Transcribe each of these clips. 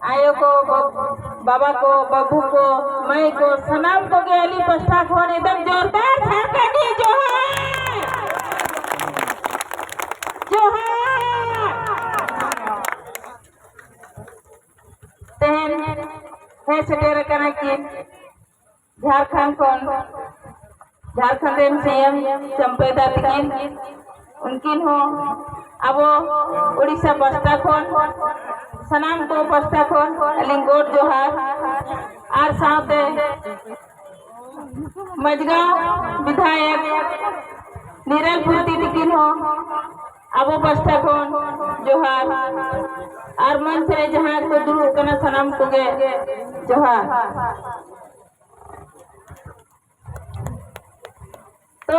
आयो को बाबा को बाबू को माई को सनाम को के अली पस्ता खोन एकदम जोरदार छाकनी जोहार तेहन है सेटेर कना कि झारखंड कोन झारखंड रेन सीएम चंपेदा तकिन उनकिन हो अब उड़ीसा पस्ता खोन सनाम को पस्ता खोन अलिंगोट जोहार और साथे मजगांव विधायक निरल पूर्ति तकिन हो अब पस्ता खोन जोहार और मंच रे जहां को दुरु कना सनाम को गे जोहार तो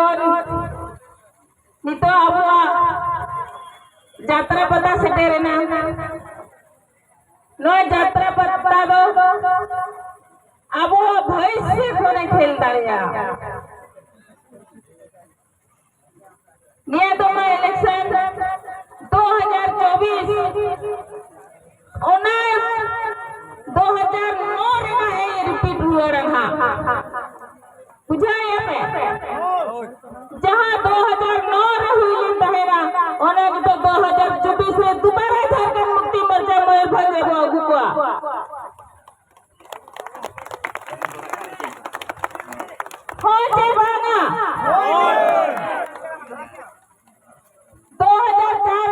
नितो अब यात्रा पता सेटेरेना नो यात्रा पता दो अब भविष्य कोने खेल दाड़िया निया तो मैं इलेक्शन 2024 ओना 2009 रे है रिपीट हुआ रहा बुझाया में जहां 2009 रे हुई तहेरा ओना तो 2024 में दोबारा झारखंड मुक्ति मोर्चा में भगे गुकुआ हो जे बागा 2004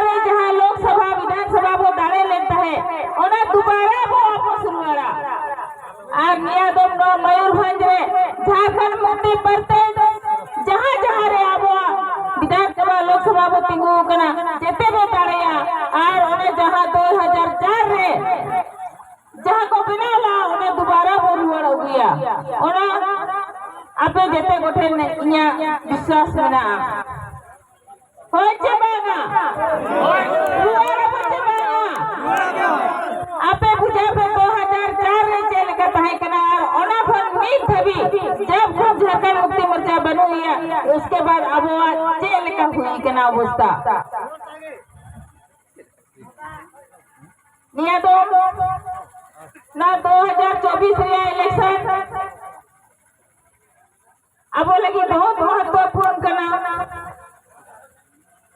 में जहां लोकसभा विधानसभा वो दाड़े लेता है उन्हें दोबारा वो वापस हुआ और निया दो मयूरभंज रे झारखंड मुक्ति परते जहां जहां रे अब विधानसभा लोकसभा वो तिंगु कना जेते बे दाड़ेया और उन्हें जहां 2004 रे जहां को बिना ला उन्हें दोबारा वो हुआ गया उन्हें आपे जेते गोठे ने इया विश्वास मेना होचे बागा हुआरा होचे बागा आपे बुझा पे 2004 रे चल के तहे कना और ओना फन मीत थबी जब खूब झारखंड मुक्ति मोर्चा बनो गया उसके बाद अब जेल का हुई कना अवस्था निया तो ना 2024 रे इलेक्शन अब लगी बहुत महत्वपूर्ण कना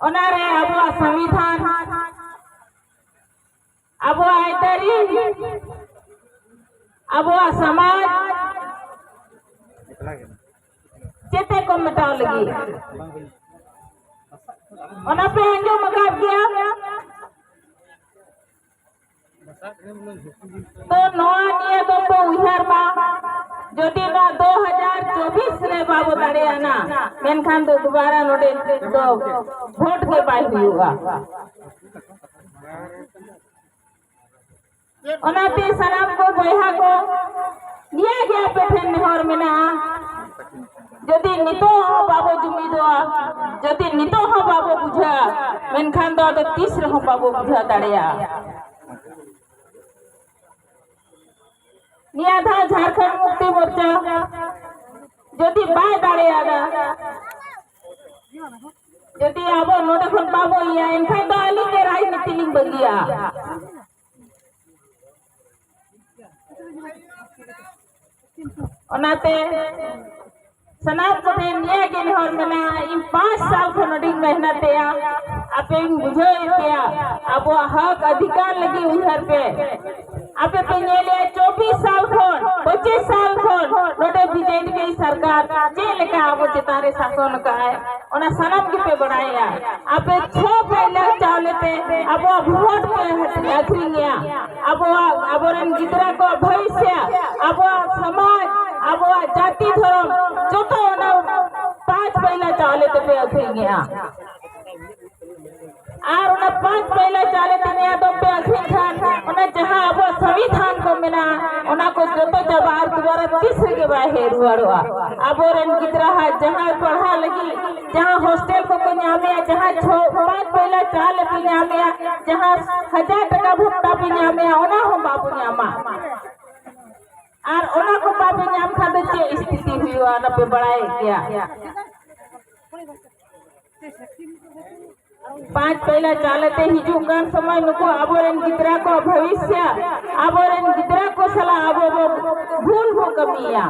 ओनारे अब संविधान अब आयतरी अब समाज चेते को मिटाव लगी ओना पे अंजो मकाब किया तो नवा निये तो उहार बा जोटी ना 2024 रे बाबू दाड़े आना मेनखान तो दोबारा नोटे तो वोट के पाई हुआ ओनाते सनाम को बोहा को निया गया पेठन नेहर मेना जदि नितो हो बाबू जुमिदोआ जदि नितो हो बाबू बुझा मेनखान तो 30 रे हो बाबू बुझा दाड़ेया निया था झारखंड मुक्ति मोर्चा जदि बाय दाड़े आदा जदि आबो नोटे खन बाबो या एनखान तो अली के राजनीति लिंग बगिया ओनाते सनाम को निया के नहर मेना इन 5 साल को नडी मेहनत या आपे बुझो या अब हक अधिकार लगी उधर पे आपे पेनेले 24 साल खोन 25 साल खोन नोटे बीजेपी की सरकार जेल का अब चितारे शासन का है ओना सनम के पे बढ़ाया आपे 6 पहले चावलेते अब वोट पे अखरी गया अब रन गिदरा को भविष्य अब समाज अब जाति धर्म जोतो ना 5 पहले चावलेते पे अखरी गया और उन्हें 5 पहले चाले तनिया तो पे अखरी खान उन्हें जहां अब संविधान को मिला उन्हें को जोतो जबार दोबारा 30 के बाहर हुआ अब रन गिदरा जहां पढ़ा लगी जहां हॉस्टल को न्यामे जहां 5 पहले चाले पे न्यामे जहां 1000 टका भुगता पे न्यामे ओना हो बाबू न्यामा और ओना को बाबू न्याम खाते चे स्थिति हुई ना पे बढ़ाए क्या पांच पहला चालते हिजुकान समय नुको आबोरेन गिद्रा को भविष्य आबोरेन गिद्रा को सला आबो भूल हो कमिया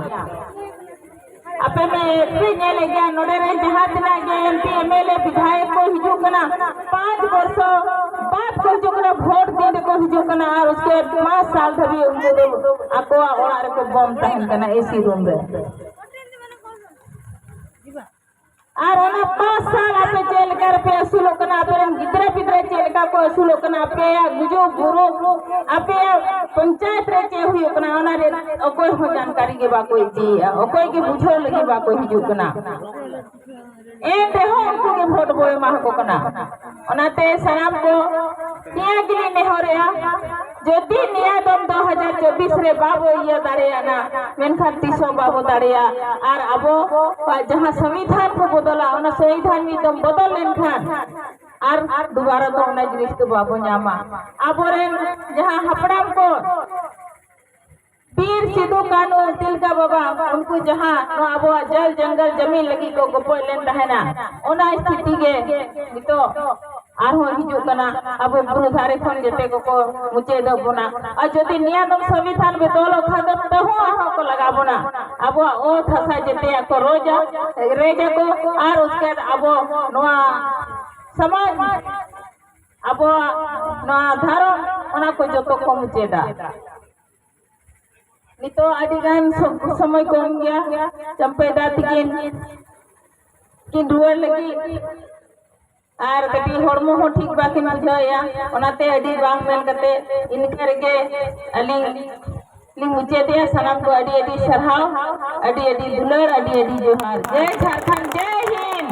आपे में पे ले गया नोडे रे जहां तना गया एमपी एमएलए विधायक को हिजुकना 5 वर्ष बाद को हिजुकना वोट दे को हिजुकना और उसके 5 साल धरी उनको आको और को बम तहन कना एसी रूम रे और ओना 5 साल आपे जेल कर पे असुलो कना आपे गिद्रा पिद्रा जेल का को असुलो कना आपे या गुजो गुरु आपे पंचायत रे चे हुई कना ओना रे कोई हो जानकारी के बा कोई जी कोई के बुझो लगी बा कोई हिजु कना ए देहो उनको के वोट बोए मा को कना ओनाते सनाम को निया गिली नेहरिया যদি নিয়াদম 2024 রে বাবো ইয়া দাঁড়িয়া না মেনখান 300 বাবো দাঁড়িয়া আর আবো जहां संविधान को बदला ओना संविधान नियम बदल लेनखान আর दोबारा तो ओना जिनिस तो बाबो न्यामा आबोरेन जहां हपड़ाम को वीर सिद्धू कानू तिलका बाबा उनको जहां आबो जल जंगल जमीन लगी को गोपोय लेन रहना ओना स्थिति के तो आरो हिजुकना अब गुरु धारे खन जते को मुचे दबना और जति नियम संविधान में तोलो खादत तो हो आहो को लगाबोना अब ओ थसा जते को रोजा रेजा को और उसके अब नोआ समाज अब नोआ धर्म ओना को जतो को मुचेदा नितो आदिगान समय कम गया चंपेदा तिकिन किन रुआर लगी और कटी हड़मो हो ठीक बाकी बुझाया ओनाते अडी बांग मेन कते इनके रेगे अली मुचे दिया सनम को अडी सरहाव अडी दुलर अडी जोहार जय झारखंड जय हिंद।